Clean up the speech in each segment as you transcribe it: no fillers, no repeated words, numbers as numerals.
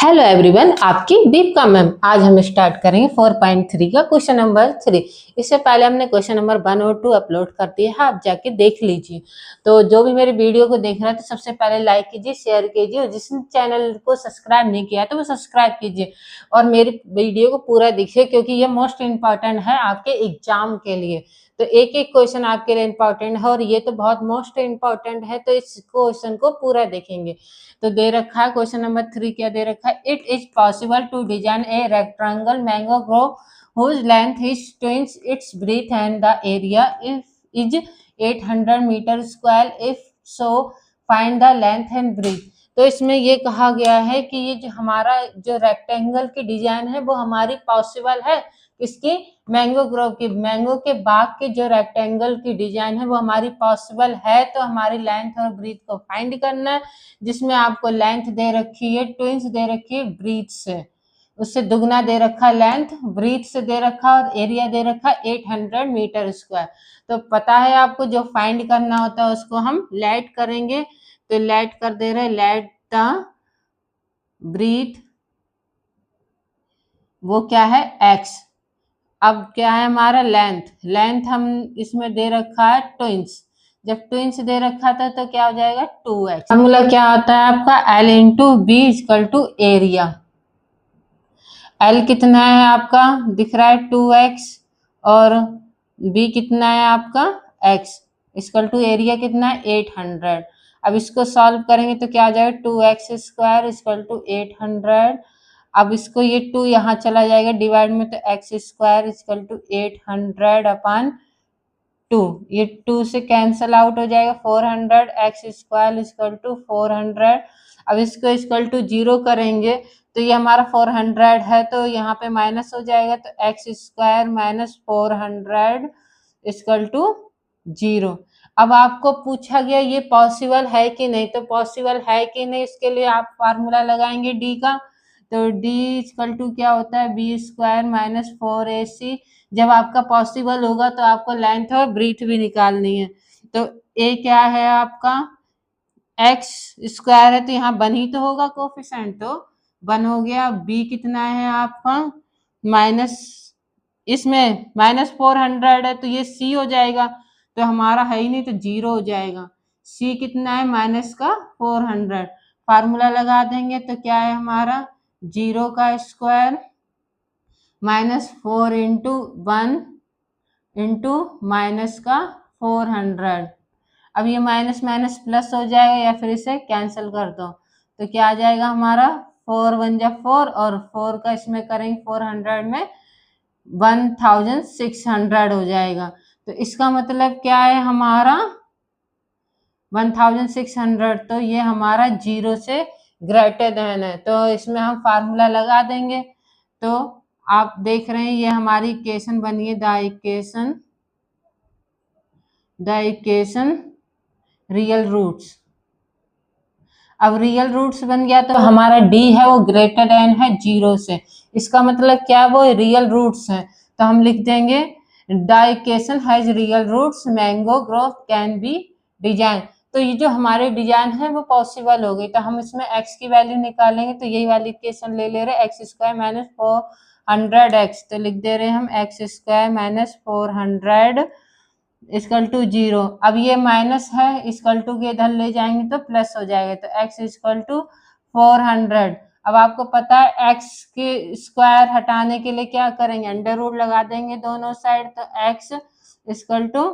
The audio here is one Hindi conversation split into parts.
हेलो एवरीवन, आपकी दीपिका मैम। आज हम स्टार्ट करेंगे 4.3 का क्वेश्चन नंबर 3। इससे पहले हमने क्वेश्चन नंबर 1 और 2 अपलोड कर दिए हैं, आप जाके देख लीजिए। तो जो भी मेरी वीडियो को देख रहा है तो सबसे पहले लाइक कीजिए, शेयर कीजिए, और जिसने चैनल को सब्सक्राइब नहीं किया तो वो सब्सक्राइब कीजिए और मेरी वीडियो को पूरा देखिए, क्योंकि ये मोस्ट इम्पॉर्टेंट है आपके एग्जाम के लिए। तो एक एक क्वेश्चन आपके लिए इम्पोर्टेंट है और ये तो बहुत मोस्ट इम्पोर्टेंट है, तो इस क्वेश्चन को पूरा देखेंगे। तो दे रखा है क्वेश्चन नंबर 3, क्या दे रखा है? It is possible to design a rectangle mango grove whose length is twice its breadth and the area is 800 meter square. If so, find the length and breadth. तो इसमें ये कहा गया है कि ये जो हमारा जो रेक्टेंगल की डिजाइन है वो हमारी पॉसिबल है, इसकी मैंगो ग्रोव की, मैंगो के बाग की जो रेक्टेंगल की डिजाइन है वो हमारी पॉसिबल है। तो हमारी लेंथ और ब्रीथ को फाइंड करना है, जिसमें आपको लेंथ दे रखी है ट्विंस दे रखी है ब्रीथ से, उससे दुगना दे रखा लेंथ, ब्रीथ से दे रखा और एरिया दे रखा 800 मीटर स्क्वायर। तो पता है आपको जो फाइंड करना होता है उसको हम लेट करेंगे। तो लेट कर दे रहे, लेट द ब्रीथ, वो क्या है? x। अब क्या है हमारा लेंथ, लेंथ हम इसमें दे रखा है ट्विंस। जब ट्विंस दे रखा था तो क्या हो जाएगा? 2x। फॉर्मूला क्या आता है आपका? L into B equal to area. L कितना है आपका? दिख रहा है 2x, और B कितना है आपका? x इक्वल टू एरिया कितना है? 800। अब इसको सॉल्व करेंगे तो क्या आ जाएगा? 2x square equal to 800। अब इसको ये 2 यहाँ चला जाएगा डिवाइड में, तो X square equal to 800 upon 2, ये 2 से कैंसल आउट हो जाएगा। 400 एक्स स्क्वायर इक्वल टू 400। अब इसको इक्वल टू 0 करेंगे तो ये हमारा 400 है, तो यहाँ पे माइनस हो जाएगा, तो X square minus 400 equal to 0। अब आपको पूछा गया ये पॉसिबल है कि नहीं, तो पॉसिबल है कि नहीं इसके लिए आप फार्मूला लगाएंगे डी का। तो डी इक्वल टू क्या होता है? B square minus 4ac। जब आपका पॉसिबल होगा तो आपको लेंथ और ब्रीथ भी निकालनी है। तो ए क्या है आपका? एक्स स्क्वायर है, तो यहाँ 1 ही तो होगा कोफिशिएंट, तो 1 हो गया। बी कितना है आपका? माइनस, इसमें माइनस 400 है तो ये सी हो जाएगा, तो हमारा है ही नहीं तो 0 हो जाएगा। सी कितना है? माइनस का 400। फार्मूला लगा देंगे तो क्या है हमारा? 0 का square minus 4 into 1 into minus का 400। अब ये माइनस माइनस प्लस हो जाएगा, या फिर इसे कैंसिल कर दो तो क्या आ जाएगा हमारा? 4 1 जा 4, और 4 का इसमें करेंगे 400 में 1600 हो जाएगा। तो इसका मतलब क्या है हमारा? 1600, तो ये हमारा 0 से ग्रेटर देन है, तो इसमें हम फार्मूला लगा देंगे। तो आप देख रहे हैं ये हमारी इक्वेशन बनी है, द इक्वेशन रियल रूट्स। अब रियल रूट्स बन गया तो हमारा डी है वो ग्रेटर देन है 0 से, इसका मतलब क्या? वो रियल रूट्स है, तो हम लिख देंगे the equation has real roots, mango grove can be design. तो ये जो हमारे डिजाइन है वो पॉसिबल हो गई, तो हम इसमें x की वैल्यू निकालेंगे, तो यही वाली इक्वेशन ले रहे एक्स स्क्वायर माइनस 400x, तो लिख दे रहे हम X square minus 400 equal to 0। अब ये माइनस है, इक्वल टू के इधर ले जाएंगे तो प्लस हो जाएगा, तो x इक्वल टू 400। अब आपको पता है x के स्क्वायर हटाने के लिए क्या करेंगे? अंडर रूट लगा देंगे दोनों साइड, तो x equal to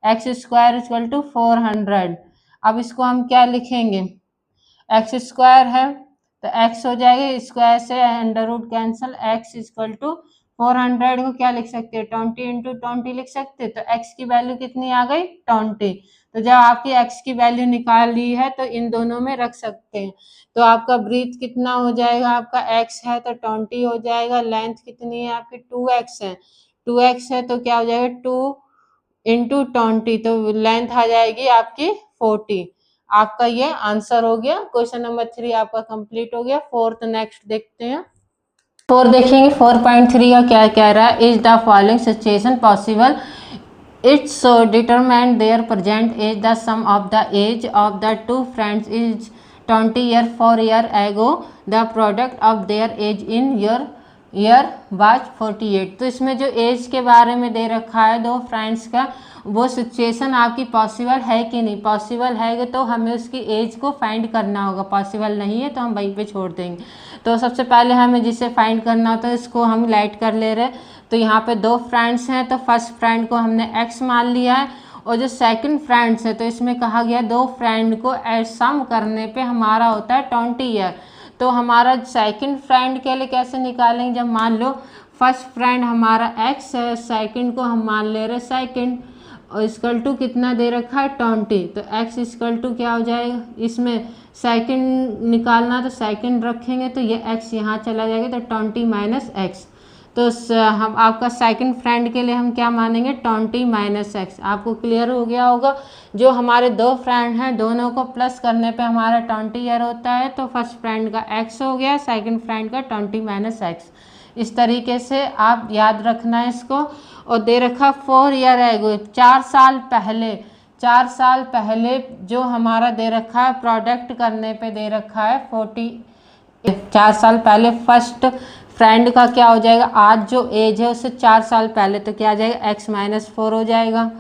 X square equal to 400। अब इसको हम क्या लिखेंगे? एक्स स्क्वायर है तो x हो जाएगा, स्क्वायर से under root cancel, x equal to 400 को क्या लिख सकते हैं? 20 इंटू 20 लिख सकते हैं, तो x की वैल्यू कितनी आ गई? 20। तो जब आपकी x की वैल्यू निकाल ली है तो इन दोनों में रख सकते हैं। तो आपका ब्रीथ कितना हो जाएगा? आपका x है तो 20 हो जाएगा। लेंथ कितनी है आपकी? 2x है, 2x है तो क्या हो जाएगा? 2 इंटू 20, तो लेंथ आ जाएगी आपकी 40। आपका ये आंसर हो गया। क्वेश्चन नंबर 3 आपका कंप्लीट हो गया। 4th नेक्स्ट देखते हैं। 4 देखेंगे 4.3 का क्या कह रहा है? Is the following situation possible? It's so determine their present age the sum of the age of the two friends is 20 year 4 year ago the product of their age in your year was 48। तो इसमें जो एज के बारे में दे रखा है दो फ्रेंड्स का, वो सिचुएशन आपकी पॉसिबल है कि नहीं। पॉसिबल है तो हमें उसकी एज को फाइंड करना होगा, पॉसिबल नहीं है तो हम वहीं पे छोड़ देंगे। तो सबसे पहले हमें जिसे फाइंड करना होता है इसको हम लाइट कर ले रहे। तो यहाँ पे दो फ्रेंड्स हैं, तो फर्स्ट फ्रेंड को हमने एक्स मान लिया है, और जो सेकंड फ्रेंड्स है तो इसमें कहा गया दो फ्रेंड को सम करने पे हमारा होता है 20 ईयर। तो हमारा सेकंड फ्रेंड के लिए कैसे निकालेंगे, जब मान लो फर्स्ट फ्रेंड हमारा एक्स है, सेकंड को हम मान ले रहे सेकंड, और इक्वल टू कितना दे रखा है 20। तो एक्स इक्वल टू क्या हो जाएगा, इसमें सेकंड निकालना तो सेकंड रखेंगे तो ये एक्स यहाँ चला जाएगा, तो 20 माइनस एक्स। तो हम आपका सेकंड फ्रेंड के लिए हम क्या मानेंगे 20 माइनस एक्स। आपको क्लियर हो गया होगा। जो हमारे दो फ्रेंड हैं दोनों को प्लस करने पे हमारा 20 ईयर होता है, तो फर्स्ट फ्रेंड का एक्स हो गया, सेकंड फ्रेंड का 20 माइनस एक्स। इस तरीके से आप याद रखना है इसको। और दे रखा 4 ईयर एगो, 4 साल पहले, 4 साल पहले जो हमारा दे रखा है प्रोडक्ट करने पे दे रखा है 40। 4 साल पहले फर्स्ट फ्रेंड का क्या हो जाएगा, आज जो एज है उससे 4 साल पहले, तो क्या आ जाएगा एक्स माइनस 4 हो जाएगा।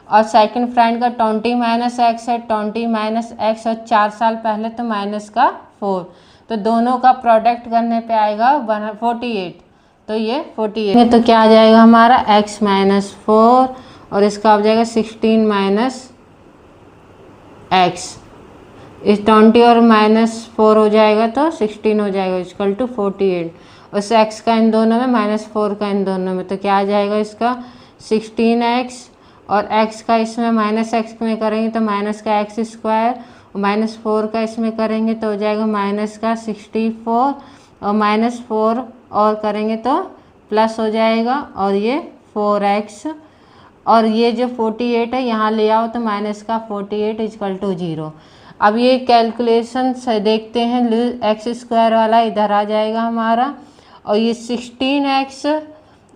और सेकंड फ्रेंड का 20 माइनस एक्स है, 20 माइनस एक्स और 4 साल पहले तो माइनस का 4, तो दोनों का प्रोडक्ट करने पे आएगा 48। तो ये 48 तो क्या आ जाएगा हमारा एक्स माइनस 4, और इसका हो जाएगा 16 माइनस एक्स। इस 20 और माइनस 4 हो जाएगा तो 16 हो जाएगा इक्वल टू 48। उस एक्स का इन दोनों में माइनस 4 का इन दोनों में, तो क्या आ जाएगा इसका 16x, और x का इसमें माइनस एक्स में करेंगे तो माइनस का एक्स स्क्वायर, और माइनस 4 का इसमें करेंगे तो हो जाएगा माइनस का 64, और माइनस 4 और करेंगे तो प्लस हो जाएगा, और ये 4x, और ये जो 48 है यहाँ ले आओ तो माइनस का 48 इक्वल टू 0। अब ये कैलकुलेशन से देखते हैं, एक्स स्क्वायर वाला इधर आ जाएगा हमारा, और ये 16x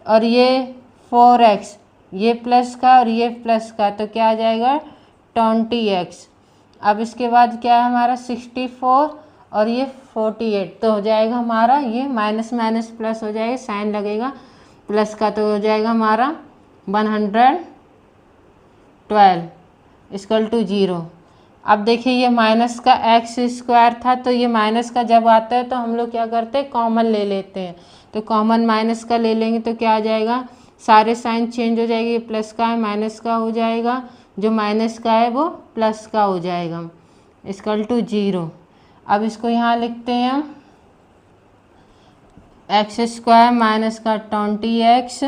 और ये 4x, ये प्लस का और ये प्लस का, तो क्या आ जाएगा 20x। अब इसके बाद क्या है हमारा 64 और ये 48, तो हो जाएगा हमारा ये माइनस माइनस प्लस हो जाएगा, साइन लगेगा प्लस का, तो हो जाएगा हमारा 112 इक्वल टू 0। अब देखिए ये माइनस का एक्स स्क्वायर था, तो ये माइनस का जब आता है तो हम लोग क्या करते हैं कॉमन ले लेते हैं, तो कॉमन माइनस का ले लेंगे तो क्या आ जाएगा, सारे साइन चेंज हो जाएंगे, प्लस का है माइनस का हो जाएगा, जो माइनस का है वो प्लस का हो जाएगा इक्वल टू 0। अब इसको यहाँ लिखते हैं हम एक्स स्क्वायर माइनस का 20x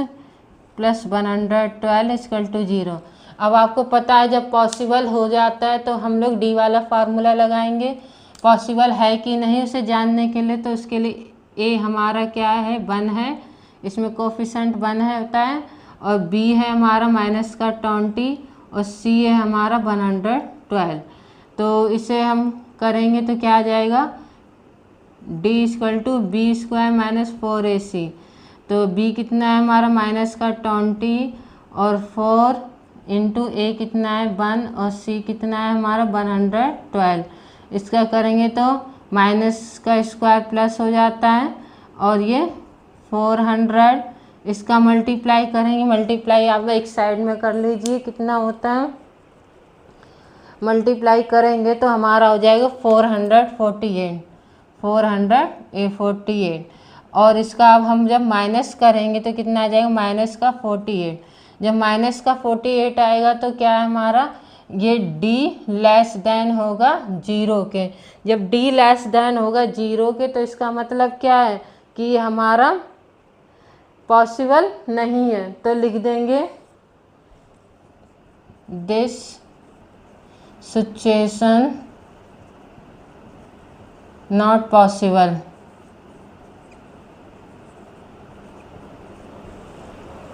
प्लस 112 इक्वल टू 0। अब आपको पता है जब पॉसिबल हो जाता है तो हम लोग डी वाला फार्मूला लगाएंगे, पॉसिबल है कि नहीं उसे जानने के लिए। तो उसके लिए ए हमारा क्या है 1 है, इसमें कोफिशेंट 1 है होता है, और बी है हमारा माइनस का 20, और सी है हमारा 112। तो इसे हम करेंगे तो क्या आ जाएगा D equal to B square minus 4ac। तो बी कितना है हमारा माइनस का 20 और 4 इंटू ए कितना है 1 और सी कितना है हमारा 112। इसका करेंगे तो माइनस का स्क्वायर प्लस हो जाता है, और ये 400, इसका मल्टीप्लाई करेंगे, मल्टीप्लाई आप एक साइड में कर लीजिए कितना होता है, मल्टीप्लाई करेंगे तो हमारा हो जाएगा 448। और इसका अब हम जब माइनस करेंगे तो कितना आ जाएगा माइनस का 48। जब माइनस का 48 आएगा तो क्या है हमारा ये d लेस देन होगा 0 के। जब d लेस देन होगा 0 के तो इसका मतलब क्या है कि हमारा पॉसिबल नहीं है, तो लिख देंगे दिस सिचुएशन नॉट पॉसिबल।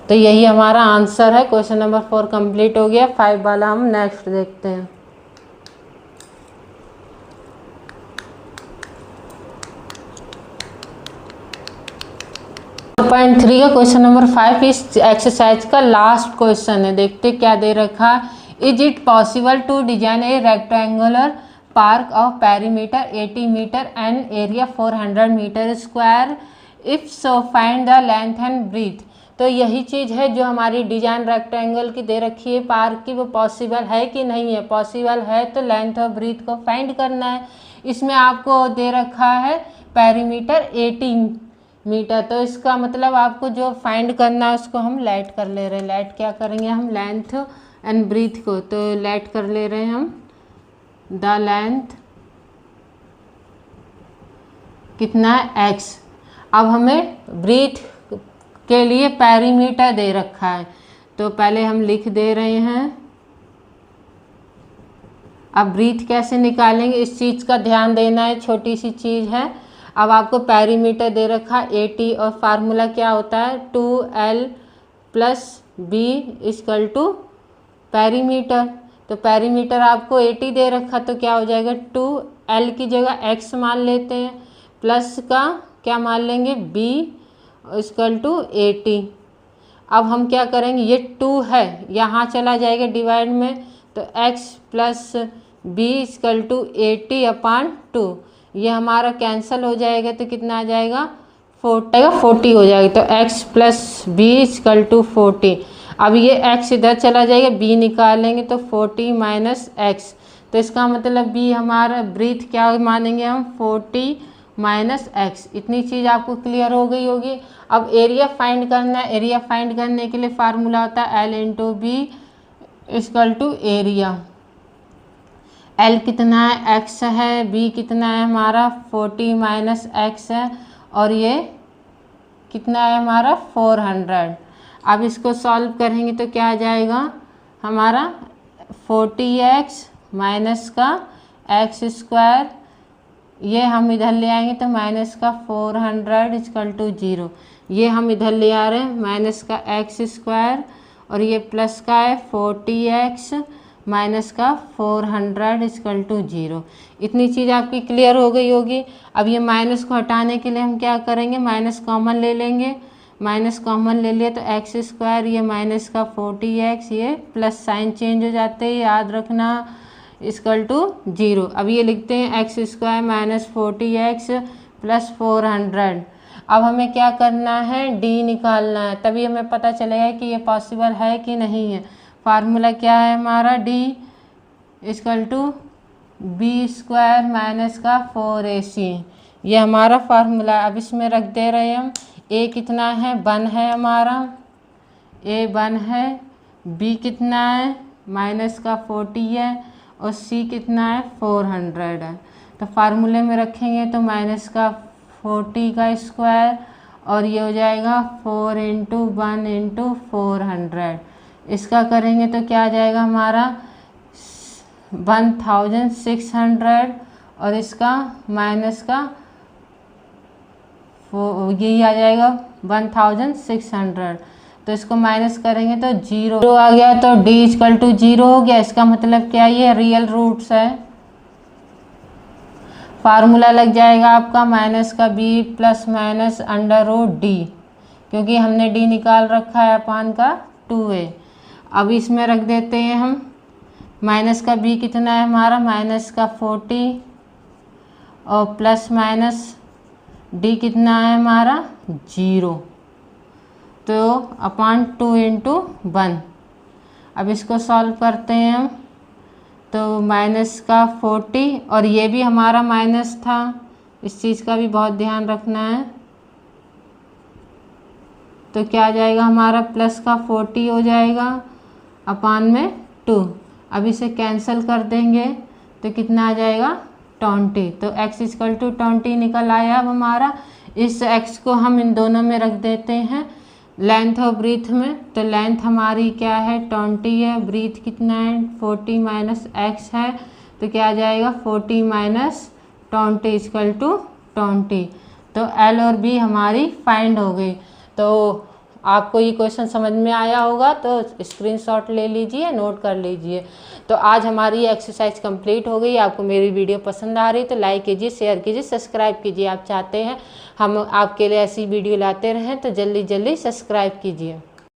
तो यही हमारा आंसर है। क्वेश्चन नंबर 4 कंप्लीट हो गया। 5 वाला हम नेक्स्ट देखते हैं। पॉइंट 3 का क्वेश्चन नंबर 5 इस एक्सरसाइज का लास्ट क्वेश्चन है। देखते क्या दे रखा है। Is it possible to design a rectangular park of perimeter 80 meter and area 400 meter square, if so find the length and breadth। तो यही चीज़ है जो हमारी डिजाइन रेक्टेंगल की दे रखी है पार्क की, वो पॉसिबल है कि नहीं है। पॉसिबल है तो लेंथ और ब्रीथ को फाइंड करना है। इसमें आपको दे रखा है पेरीमीटर 80 मीटर, तो इसका मतलब आपको जो फाइंड करना है उसको हम लेट कर ले रहे हैं। लेट क्या करेंगे हम, लेंथ एंड ब्रीथ को, तो लेट कर ले रहे हैं हम द लेंथ कितना है x। अब हमें ब्रीथ के लिए पेरीमीटर दे रखा है, तो पहले हम लिख दे रहे हैं। अब ब्रीथ कैसे निकालेंगे इस चीज़ का ध्यान देना है, छोटी सी चीज़ है। अब आपको पेरीमीटर दे रखा 80 और फार्मूला क्या होता है 2l + b = पेरीमीटर। तो पेरीमीटर आपको 80 दे रखा, तो क्या हो जाएगा 2l की जगह x मान लेते हैं, प्लस का क्या मान लेंगे b = 80। अब हम क्या करेंगे, ये 2 है यहाँ चला जाएगा डिवाइड में, तो x + b = 80/2, ये हमारा कैंसिल हो जाएगा तो कितना आ जाएगा 40 हो जाएगा। तो x + b = 40। अब ये x इधर चला जाएगा, b निकालेंगे तो 40 - x, तो इसका मतलब b हमारा ब्रीथ क्या मानेंगे हम 40 - x। इतनी चीज़ आपको क्लियर हो गई होगी। अब एरिया फाइंड करना है। एरिया फाइंड करने के लिए फार्मूला होता है l × b = एरिया। l कितना है x है, b कितना है हमारा 40 - x है, और ये कितना है हमारा 400। अब इसको सॉल्व करेंगे तो क्या आ जाएगा हमारा 40x माइनस का x², ये हम इधर ले आएंगे तो माइनस का 400 = 0। ये हम इधर ले आ रहे हैं माइनस का x², और ये प्लस का है 40x माइनस का 400 = 0। इतनी चीज़ आपकी क्लियर हो गई होगी। अब ये माइनस को हटाने के लिए हम क्या करेंगे, माइनस कॉमन ले लेंगे। माइनस कॉमन ले लिए तो x², ये माइनस का 40x, ये प्लस साइन चेंज हो जाते हैं, याद रखना = 0। अब ये लिखते हैं x² - 40x + 400। अब हमें क्या करना है, d निकालना है, तभी हमें पता चलेगा कि ये पॉसिबल है कि नहीं है। फार्मूला क्या है हमारा d = b² - 4ac, ये हमारा फार्मूला। अब इसमें रख दे रहे हैं हम a कितना है 1 है हमारा, a 1 है, b कितना है -40 है, और c कितना है 400 है। तो फार्मूले में रखेंगे तो -40 का स्क्वायर, और ये हो जाएगा 4 × 1 × 400। इसका करेंगे तो क्या आ जाएगा हमारा 1600, और इसका माइनस का यही आ जाएगा 1600। तो इसको माइनस करेंगे तो 0 आ गया, तो d = 0 हो गया। इसका मतलब क्या, ये रियल रूट्स है। फार्मूला लग जाएगा आपका माइनस का b ± √d, क्योंकि हमने d निकाल रखा है अपान का 2a। अब इसमें रख देते हैं हम माइनस का b कितना है हमारा -40, और प्लस माइनस d कितना है हमारा 0, तो अपान 2 × 1। अब इसको सॉल्व करते हैं हम, तो -40, और ये भी हमारा माइनस था, इस चीज़ का भी बहुत ध्यान रखना है। तो क्या आ जाएगा हमारा प्लस का 40 हो जाएगा अपान में 2। अब इसे कैंसिल कर देंगे तो कितना आ जाएगा 20। तो x = 20 निकल आया। अब हमारा इस x को हम इन दोनों में रख देते हैं लेंथ और ब्रीथ में। तो लेंथ हमारी क्या है 20 है, ब्रीथ कितना है 40 - x है, तो क्या आ जाएगा 40 - 20 = 20। तो L और B हमारी फाइंड हो गई। तो आपको ये क्वेश्चन समझ में आया होगा, तो स्क्रीनशॉट ले लीजिए, नोट कर लीजिए। तो आज हमारी एक्सरसाइज कंप्लीट हो गई। आपको मेरी वीडियो पसंद आ रही तो लाइक कीजिए, शेयर कीजिए, सब्सक्राइब कीजिए। आप चाहते हैं हम आपके लिए ऐसी वीडियो लाते रहें तो जल्दी सब्सक्राइब कीजिए।